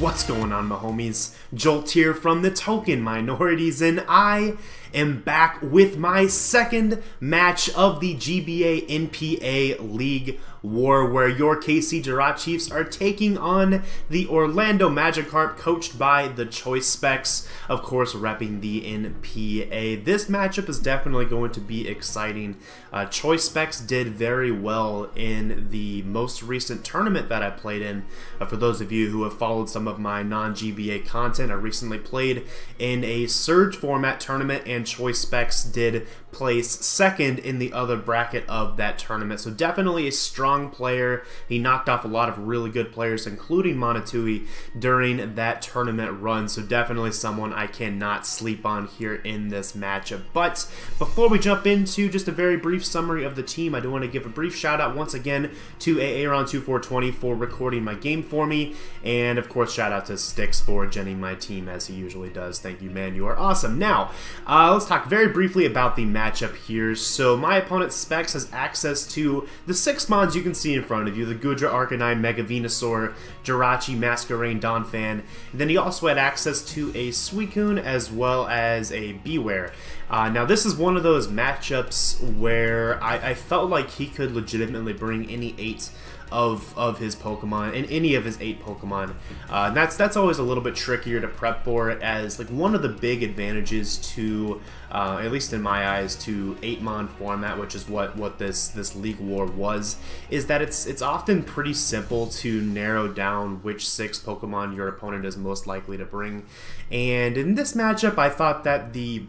What's going on, Mahomies? Jolt here from the Token Minorities, and I am back with my second match of the GBA NPA League War, where your KC Jirachiefs are taking on the Orlando Magikarp, coached by the ChoiceSpecs, of course repping the NPA. This matchup is definitely going to be exciting. ChoiceSpecs did very well in the most recent tournament that I played in. For those of you who have followed some of my non-GBA content, I recently played in a Surge format tournament, and ChoiceSpecs did place second in the other bracket of that tournament. So definitely a strong player. He knocked off a lot of really good players, including Monotui, during that tournament run. So definitely someone I cannot sleep on here in this matchup. But before we jump into just a very brief summary of the team, I do want to give a brief shout out once again to Aaron2420 for recording my game for me, and of course shout out to Sticks for genning my team as he usually does. Thank you, man, you are awesome. Now let's talk very briefly about the matchup here. So my opponent Specs has access to the 6 mons you can see in front of you: the Gudra, Arcanine, Mega Venusaur, Jirachi, Masquerain, Donphan. And then he also had access to a Suicune as well as a Beware. Now this is one of those matchups where I felt like he could legitimately bring any 8 of his Pokemon, in any of his 8 Pokemon. And that's always a little bit trickier to prep for, as like one of the big advantages to, at least in my eyes, to 8-mon format, which is what this League War was, is that it's often pretty simple to narrow down which 6 Pokemon your opponent is most likely to bring. And in this matchup, I thought that the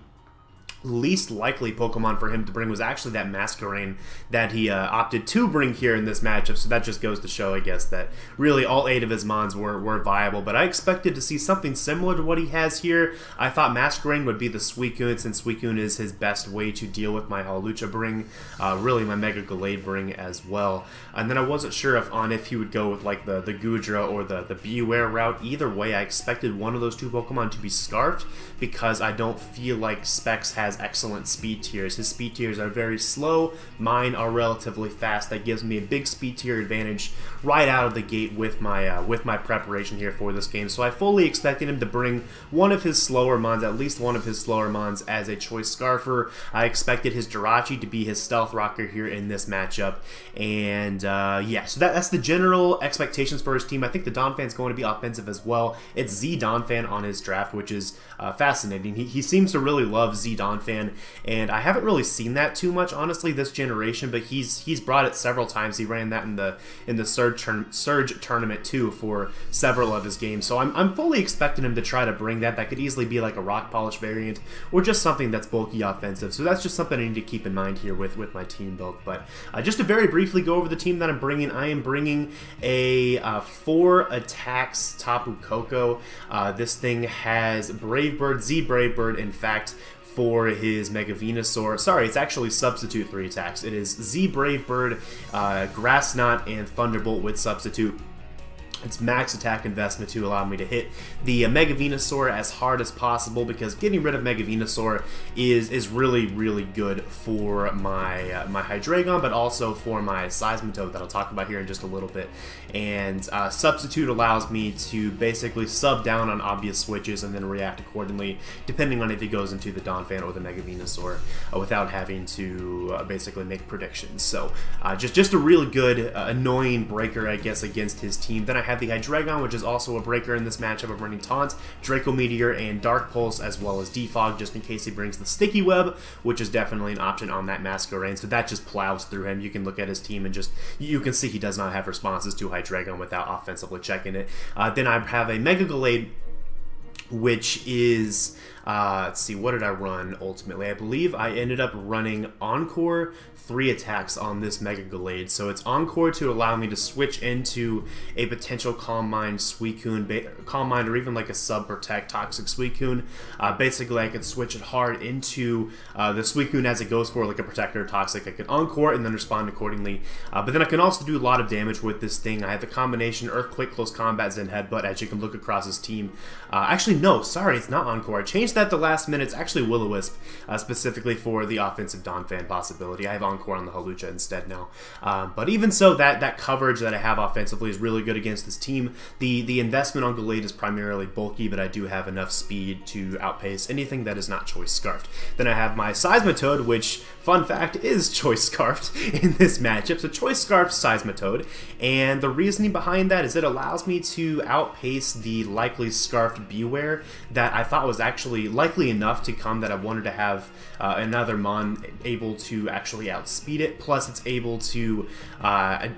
least likely Pokemon for him to bring was actually that Masquerain that he opted to bring here in this matchup. So that just goes to show, I guess, that really all 8 of his mons were viable. But I expected to see something similar to what he has here. I thought Masquerain would be the Suicune, since Suicune is his best way to deal with my Hawlucha bring, really my Mega Gallade bring as well. And then I wasn't sure if he would go with like the Gudra or the Beware route. Either way, I expected one of those 2 Pokemon to be Scarfed, because I don't feel like Specs has excellent speed tiers. His speed tiers are very slow, mine are relatively fast. That gives me a big speed tier advantage right out of the gate with my preparation here for this game. So I fully expected him to bring one of his slower mons, at least one of his slower mons, as a Choice Scarfer. I expected his Jirachi to be his Stealth Rocker here in this matchup. And yeah, so that's the general expectations for his team. I think the Donphan's going to be offensive as well. It's Z Donphan on his draft, which is fascinating. He seems to really love Z Donphan, and I haven't really seen that too much, honestly, this generation, but he's brought it several times. He ran that in the Surge tournament too for several of his games. So I'm fully expecting him to try to bring that. That could easily be like a Rock Polish variant, or just something that's bulky offensive. So that's just something I need to keep in mind here with my team build. But just to very briefly go over the team that I'm bringing, I am bringing a 4 attacks Tapu Koko. This thing has Brave Bird, Z Brave Bird, in fact, for his Mega Venusaur. Sorry, it's actually substitute 3 attacks. It is Z Brave Bird, Grass Knot, and Thunderbolt with substitute. It's max attack investment to allow me to hit the Mega Venusaur as hard as possible, because getting rid of Mega Venusaur is really, really good for my my Hydreigon, but also for my Seismitoad that I'll talk about here in just a little bit. And Substitute allows me to basically sub down on obvious switches and then react accordingly, depending on if he goes into the Donphan or the Mega Venusaur, without having to basically make predictions. So just a really good, annoying breaker, I guess, against his team. Then I have the Hydreigon, which is also a breaker in this matchup. I'm running Taunt, Draco Meteor, and Dark Pulse, as well as Defog, just in case he brings the Sticky Web, which is definitely an option on that Masquerain. So that just plows through him. You can look at his team and just, you can see he does not have responses to Hydreigon without offensively checking it. Then I have a Mega Gallade, which is, let's see, what did I run ultimately? I believe I ended up running Encore 3 attacks on this Mega Gallade. So it's Encore to allow me to switch into a potential Calm Mind Suicune, Calm Mind, or even like a Sub Protect Toxic Suicune. Basically, I could switch it hard into the Suicune as it goes for like a Protector or Toxic. I can Encore and then respond accordingly. But then I can also do a lot of damage with this thing. I have the combination Earthquake, Close Combat, Zen Headbutt, as you can look across his team. Actually, no, sorry, it's not Encore. I changed changed that at the last minute. It's actually Will-O-Wisp, specifically for the offensive Donphan possibility. I have Encore on the Hawlucha instead now. But even so, that coverage that I have offensively is really good against this team. The investment on Gallade is primarily bulky, but I do have enough speed to outpace anything that is not Choice Scarfed. Then I have my Seismitoad, which, fun fact, is Choice Scarfed in this matchup. So Choice Scarfed Seismitoad, and the reasoning behind that is it allows me to outpace the likely Scarfed Beware that I thought was actually likely enough to come, that I wanted to have another Mon able to actually outspeed it. Plus, it's able to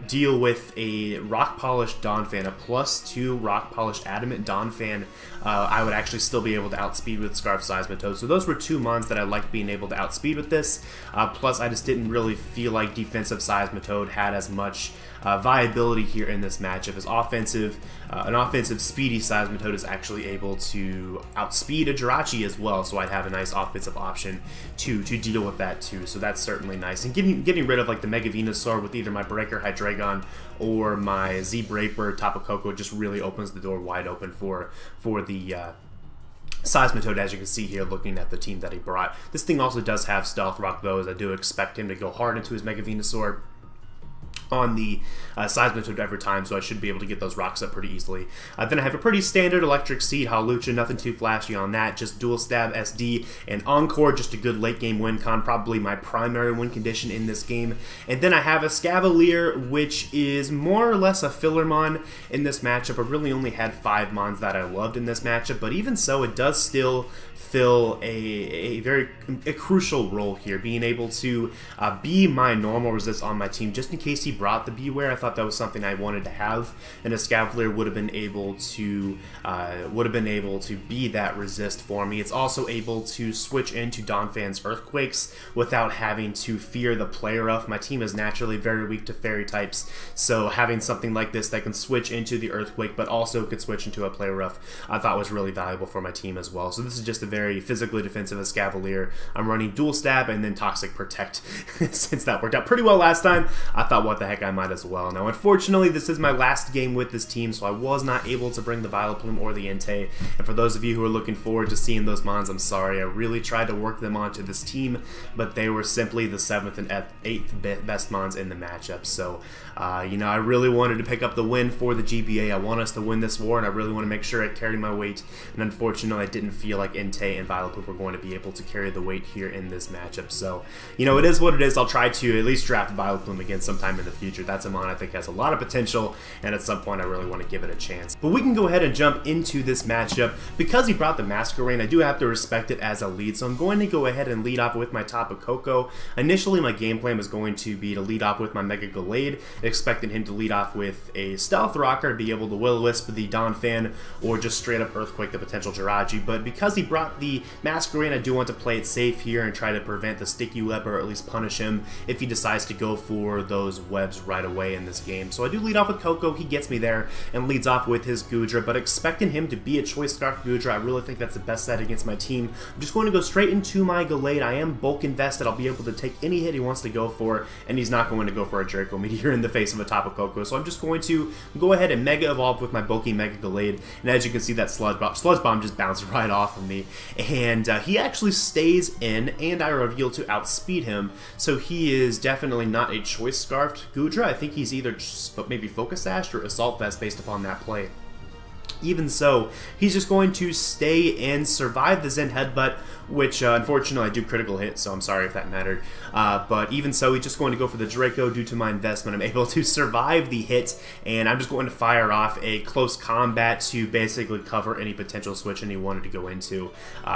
deal with a Rock Polished Donphan, a +2 Rock Polished Adamant Donphan. I would actually still be able to outspeed with Scarf Seismitoad. So those were two Mons that I liked being able to outspeed with this. Plus, I just didn't really feel like defensive Seismitoad had as much viability here in this matchup, as an offensive speedy Seismitoad is actually able to outspeed a Jirachi as well, so I'd have a nice offensive option to deal with that too, so that's certainly nice. And getting rid of like the Mega Venusaur with either my Breaker Hydreigon or my Z-Brave Tapu Koko just really opens the door wide open for the Seismitoad, as you can see here, looking at the team that he brought. This thing also does have Stealth Rock, though, as I do expect him to go hard into his Mega Venusaur on the Seismitoad every time, so I should be able to get those rocks up pretty easily. Then I have a pretty standard Electric Seed Hawlucha, nothing too flashy on that, just Dual Stab SD and Encore, just a good late game win con, probably my primary win condition in this game. And then I have a Scavalier, which is more or less a filler Mon in this matchup. I really only had 5 Mons that I loved in this matchup, but even so, it does still fill a very crucial role here, being able to be my normal resist on my team, just in case he brought the Beware. I thought that was something I wanted to have, and a Scavalier would have been able to be that resist for me. It's also able to switch into Donphan's Earthquakes without having to fear the play rough. My team is naturally very weak to fairy types, so having something like this that can switch into the Earthquake but also could switch into a play rough, I thought was really valuable for my team as well. So this is just a very physically defensive as Scavalier. I'm running Dual Stab and then Toxic Protect since that worked out pretty well last time. I thought, what the heck, I might as well. Now, unfortunately, this is my last game with this team, so I was not able to bring the Vileplume or the Entei. And for those of you who are looking forward to seeing those Mons, I'm sorry. I really tried to work them onto this team, but they were simply the 7th and 8th best Mons in the matchup. So, you know, I really wanted to pick up the win for the GBA. I want us to win this war, and I really want to make sure it carried my weight. And unfortunately, I didn't feel like Entei and Vileplume were going to be able to carry the weight here in this matchup. So, you know, it is what it is. I'll try to at least draft Vileplume again sometime in the future. That's a Mon I think has a lot of potential, and at some point I really want to give it a chance. But we can go ahead and jump into this matchup. Because he brought the Masquerain, I do have to respect it as a lead, so I'm going to go ahead and lead off with my Tapu Koko. Initially, my game plan was going to be to lead off with my Mega Gallade, expecting him to lead off with a Stealth Rocker, be able to Will-O-Wisp the Donphan, or just straight up Earthquake the potential Jirachi. But because he brought the Masquerain, I do want to play it safe here and try to prevent the Sticky Web, or at least punish him if he decides to go for those webs right away in this game. So I do lead off with Koko. He gets me there and leads off with his Goodra, but expecting him to be a Choice Scarf Goodra, I really think that's the best set against my team. I'm just going to go straight into my Gallade. I am bulk invested. I'll be able to take any hit he wants to go for, and he's not going to go for a Draco Meteor in the face of a Tapu Koko. So I'm just going to go ahead and Mega Evolve with my bulky Mega Gallade, and as you can see, that Sludge Bomb just bounced right off of me, and he actually stays in, and I reveal to outspeed him, so he is definitely not a Choice Scarfed Goodra. I think he's either maybe Focus Sash or Assault Vest based upon that play. Even so, he's just going to stay and survive the Zen Headbutt, which unfortunately I do critical hit, so I'm sorry if that mattered. But even so, he's just going to go for the Draco. Due to my investment, I'm able to survive the hit, and I'm just going to fire off a close combat to basically cover any potential switch he wanted to go into.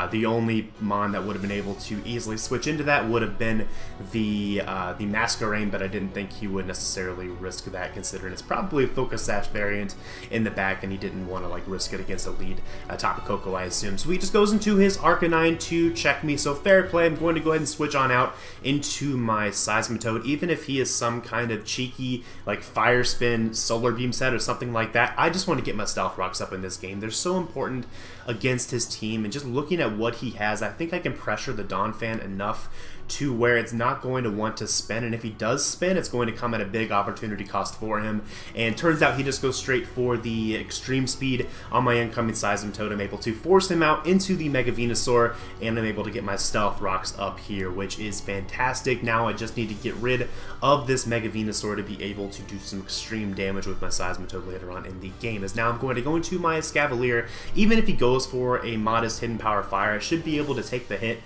The only Mon that would have been able to easily switch into that would have been the Masquerain, but I didn't think he would necessarily risk that, considering it's probably a Focus Sash variant in the back, and he didn't want to like risk it against a lead Tapu Koko, I assume. So he just goes into his Arcanine to check me. So fair play. I'm going to go ahead and switch on out into my Seismitoad. Even if he is some kind of cheeky like Fire Spin, Solar Beam set or something like that, I just want to get my Stealth Rocks up in this game. They're so important against his team, and just looking at what he has, I think I can pressure the Donphan enough to where it's not going to want to spin, and if he does spin, it's going to come at a big opportunity cost for him. And turns out he just goes straight for the Extreme Speed lead on my incoming Seismitoad. I'm able to force him out into the Mega Venusaur, and I'm able to get my Stealth Rocks up here, which is fantastic. Now I just need to get rid of this Mega Venusaur to be able to do some extreme damage with my Seismitoad later on in the game. As now I'm going to go into my Escavalier. Even if he goes for a modest Hidden Power Fire, I should be able to take the hit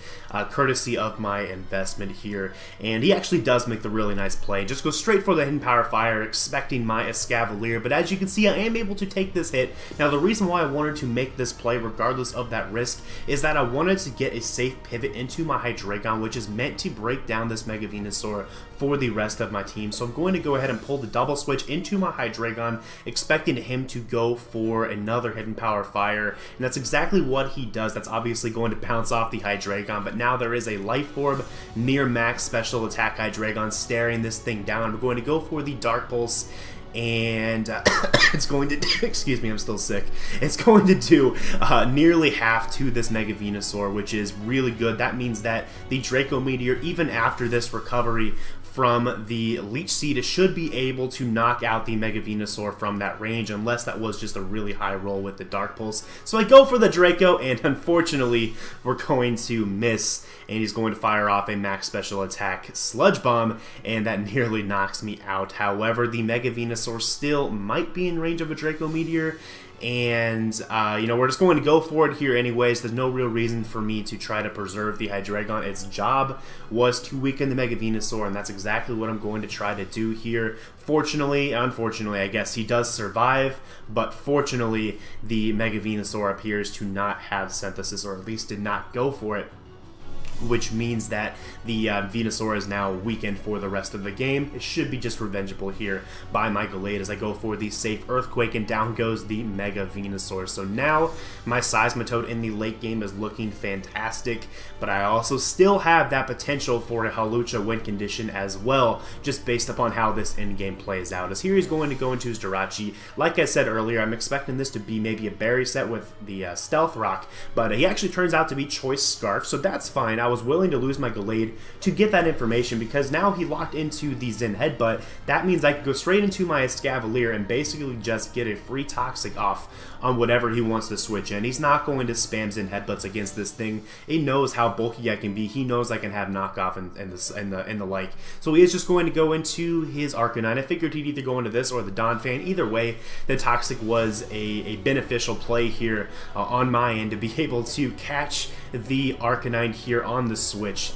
courtesy of my investment here. And he actually does make the really nice play. Just go straight for the Hidden Power Fire, expecting my Escavalier. But as you can see, I am able to take this hit. Now the reason why I wanted to make this play regardless of that risk is that I wanted to get a safe pivot into my Hydreigon, which is meant to break down this Mega Venusaur for the rest of my team. So I'm going to go ahead and pull the double switch into my Hydreigon, expecting him to go for another Hidden Power Fire, and that's exactly what he does. That's obviously going to bounce off the Hydreigon, but now there is a Life Orb near max special attack Hydreigon staring this thing down. We're going to go for the Dark Pulse, and it's going to do, excuse me, I'm still sick, it's going to do nearly half to this Mega Venusaur, which is really good. That means that the Draco Meteor, even after this recovery from the Leech Seed, should be able to knock out the Mega Venusaur from that range, unless that was just a really high roll with the Dark Pulse. So I go for the Draco, and unfortunately, we're going to miss, and he's going to fire off a max special attack Sludge Bomb, and that nearly knocks me out. However, the Mega Venusaur still might be in range of a Draco Meteor, and you know, we're just going to go for it here anyways. There's no real reason for me to try to preserve the Hydreigon. Its job was to weaken the Mega Venusaur, and that's exactly what I'm going to try to do here. Fortunately, unfortunately, I guess, he does survive, but fortunately, the Mega Venusaur appears to not have Synthesis, or at least did not go for it, which means that the Venusaur is now weakened for the rest of the game. It should be just revengeable here by my Gallade as I go for the safe Earthquake, and down goes the Mega Venusaur. So now my Seismitoad in the late game is looking fantastic, but I also still have that potential for a Hawlucha win condition as well, just based upon how this end game plays out. As here he's going to go into his Jirachi. Like I said earlier, I'm expecting this to be maybe a berry set with the Stealth Rock, but he actually turns out to be Choice Scarf, so that's fine. I was willing to lose my Gallade to get that information, because now he locked into the Zen Headbutt. That means I can go straight into my Escavalier and basically just get a free Toxic off on whatever he wants to switch in. He's not going to spam Zen Headbutts against this thing. He knows how bulky I can be. He knows I can have knockoff and the like. So he is just going to go into his Arcanine. I figured he'd either go into this or the Donphan. Either way, the Toxic was a beneficial play here on my end to be able to catch the Arcanine here on the switch,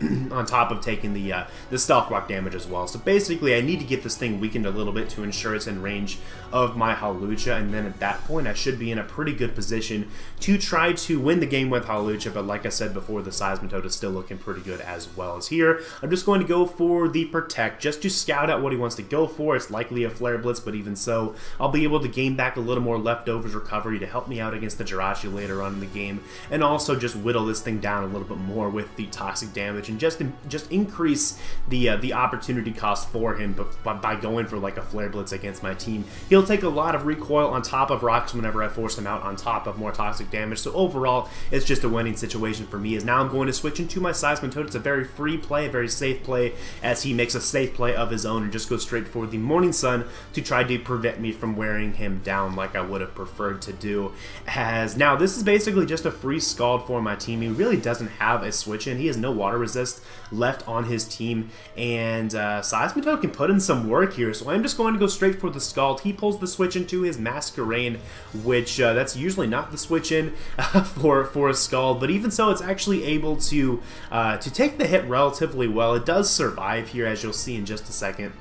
on top of taking the Stealth Rock damage as well. So basically, I need to get this thing weakened a little bit to ensure it's in range of my Hawlucha, and then at that point, I should be in a pretty good position to try to win the game with Hawlucha, but like I said before, the Seismitoad is still looking pretty good as well. As here, I'm just going to go for the Protect, just to scout out what he wants to go for. It's likely a Flare Blitz, but even so, I'll be able to gain back a little more Leftovers recovery to help me out against the Jirachi later on in the game, and also just whittle this thing down a little bit more with the Toxic damage, and just increase the opportunity cost for him by going for like a Flare Blitz against my team. He'll take a lot of recoil on top of rocks whenever I force him out, on top of more Toxic damage. So overall, it's just a winning situation for me. As now I'm going to switch into my Seismitoad. It's a very free play, a very safe play, as he makes a safe play of his own and just goes straight for the Morning Sun to try to prevent me from wearing him down like I would have preferred to do. As now this is basically just a free Scald for my team. He really doesn't have a switch in. He has no Water Resist left on his team, and Seismitoad can put in some work here, so I'm just going to go straight for the Scald. He pulls the switch into his Masquerain, which that's usually not the switch in for a Scald, but even so, it's actually able to take the hit relatively well. It does survive here, as you'll see in just a second.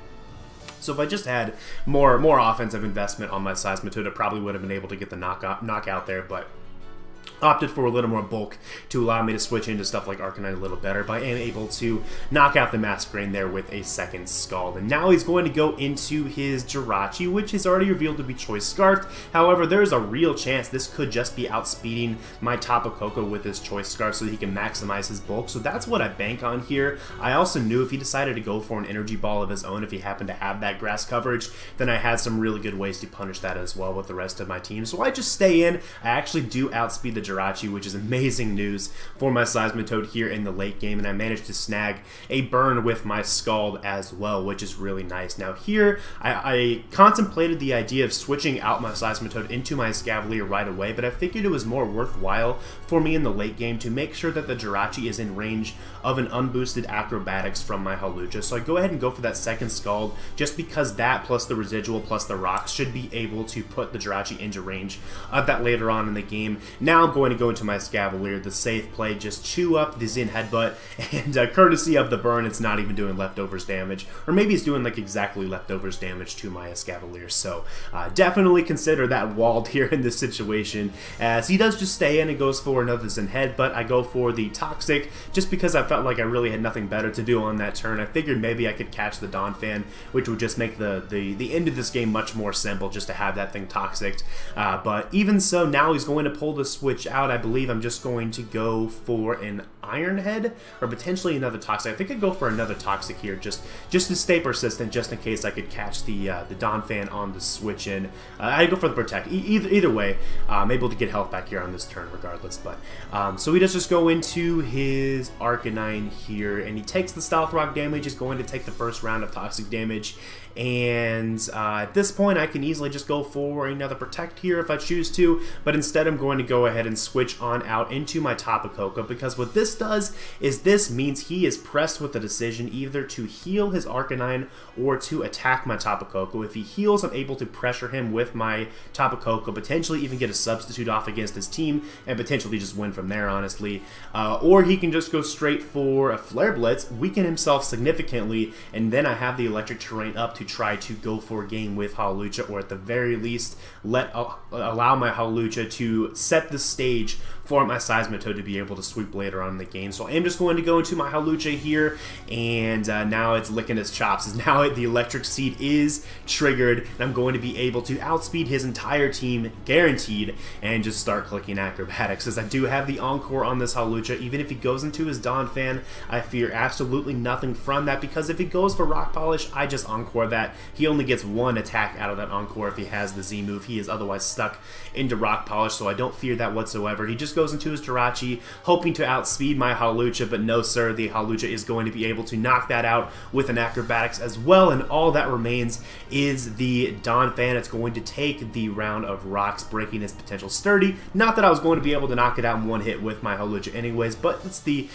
So if I just had more offensive investment on my Seismitoad, it probably would have been able to get the knockout there, but opted for a little more bulk to allow me to switch into stuff like Arcanine a little better, but I am able to knock out the Masquerain there with a second Scald. And now he's going to go into his Jirachi, which is already revealed to be Choice Scarfed. However, there is a real chance this could just be outspeeding my Tapu Koko with his Choice Scarf so he can maximize his bulk. So that's what I bank on here. I also knew if he decided to go for an Energy Ball of his own, if he happened to have that grass coverage, then I had some really good ways to punish that as well with the rest of my team. So I just stay in. I actually do outspeed the Jirachi, which is amazing news for my Seismitoad here in the late game, and I managed to snag a burn with my Scald as well, which is really nice. Now here, I contemplated the idea of switching out my Seismitoad into my Escavalier right away, but I figured it was more worthwhile for me in the late game to make sure that the Jirachi is in range of an unboosted Acrobatics from my Hawlucha. So I go ahead and go for that second Scald, just because that plus the residual plus the rocks should be able to put the Jirachi into range of that later on in the game. Now I'm going to go into my Escavalier, the safe play, just chew up the Zen Headbutt, and courtesy of the burn, it's not even doing leftovers damage, or maybe it's doing like exactly leftovers damage to my Escavalier. So definitely consider that walled here in this situation, as he does just stay in and goes for another Zen Headbutt. I go for the Toxic just because I felt like I really had nothing better to do on that turn. I figured maybe I could catch the Donphan, which would just make the end of this game much more simple, just to have that thing Toxic. But even so, now he's going to pull the switch out. I believe I'm just going to go for an Iron Head, or potentially another Toxic. I think I'd go for another Toxic here, just to stay persistent, just in case I could catch the Donphan on the switch in. I'd go for the Protect. Either way, I'm able to get health back here on this turn regardless. But so he does just go into his Arcanine here, and he takes the Stealth Rock damage. He's going to take the first round of Toxic damage, and at this point I can easily just go for another Protect here if I choose to, but instead I'm going to go ahead and switch on out into my Tapu Koko, because what this does is this means he is pressed with a decision either to heal his Arcanine or to attack my Tapu Koko. If he heals, I'm able to pressure him with my Tapu Koko, potentially even get a substitute off against his team, and potentially just win from there, honestly. Or he can just go straight for a Flare Blitz, weaken himself significantly, and then I have the electric terrain up to try to go for a game with Hawlucha, or at the very least allow my Hawlucha to set the stage for my Seismitoad to be able to sweep later on in the game. So I am just going to go into my Hawlucha here, and now it's licking his chops. Now the Electric Seed is triggered, and I'm going to be able to outspeed his entire team, guaranteed, and just start clicking Acrobatics, as I do have the Encore on this Hawlucha. Even if he goes into his Donphan, I fear absolutely nothing from that, because if he goes for Rock Polish, I just Encore that. He only gets one attack out of that Encore if he has the Z move. He is otherwise stuck into Rock Polish, so I don't fear that whatsoever. He just goes into his Jirachi, hoping to outspeed my Hawlucha, but no sir, the Hawlucha is going to be able to knock that out with an Acrobatics as well, and all that remains is the Donphan. It's going to take the round of rocks, breaking his potential Sturdy. Not that I was going to be able to knock it out in one hit with my Hawlucha anyways, but it's the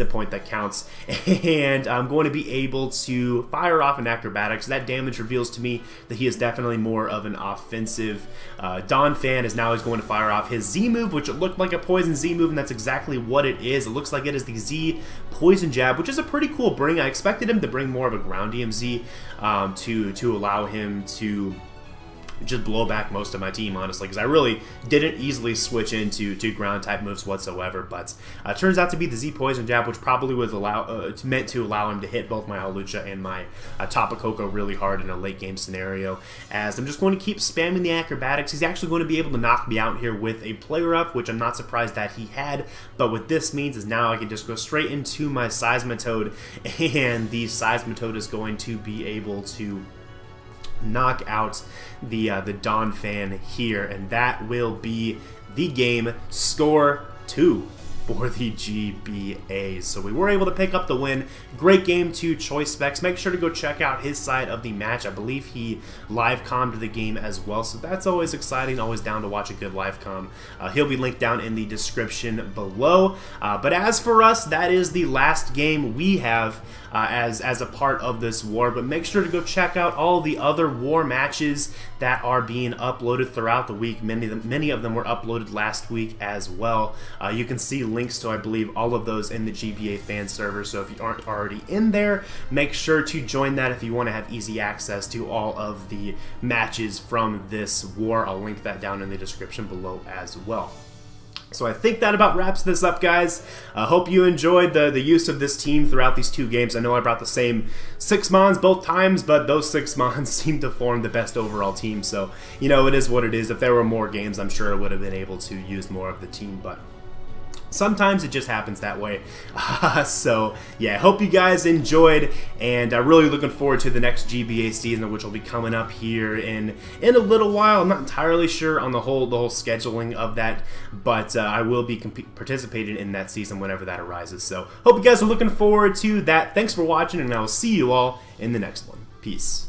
point that counts, and I'm going to be able to fire off an Acrobatics. That damage reveals to me that he is definitely more of an offensive Donphan, as now he's going to fire off his Z move, which looked like a Poison Z move, and that's exactly what it is. It looks like it is the Z Poison Jab, which is a pretty cool bring. I expected him to bring more of a ground DMZ to allow him to just blow back most of my team, honestly, because I really didn't easily switch into ground type moves whatsoever. But turns out to be the Z Poison Jab, which probably was it's meant to allow him to hit both my Hawlucha and my Tapu Koko really hard in a late game scenario. As I'm just going to keep spamming the Acrobatics. He's actually going to be able to knock me out here with a Player Up, which I'm not surprised that he had. But what this means is now I can just go straight into my Seismitoad, and the Seismitoad is going to be able to knock out the Donphan here, and that will be the game. Score 2 for the GBA. So we were able to pick up the win. Great game to ChoiceSpecs. Make sure to go check out his side of the match. I believe he live commed the game as well, so that's always exciting. Always down to watch a good live com. He'll be linked down in the description below. But as for us, that is the last game we have as a part of this war. But make sure to go check out all the other war matches that are being uploaded throughout the week. Many of them were uploaded last week as well. You can see links to, I believe, all of those in the GBA fan server, so if you aren't already in there, make sure to join that if you want to have easy access to all of the matches from this war. I'll link that down in the description below as well. So I think that about wraps this up, guys. I hope you enjoyed the use of this team throughout these two games. I know I brought the same 6 Mons both times, but those 6 Mons seem to form the best overall team. So, you know, it is what it is. If there were more games, I'm sure I would have been able to use more of the team, but sometimes it just happens that way. So yeah, I hope you guys enjoyed, and I'm really looking forward to the next GBA season, which will be coming up here in a little while. I'm not entirely sure on the whole scheduling of that, but I will be participating in that season whenever that arises. So hope you guys are looking forward to that. Thanks for watching, and I will see you all in the next one. Peace.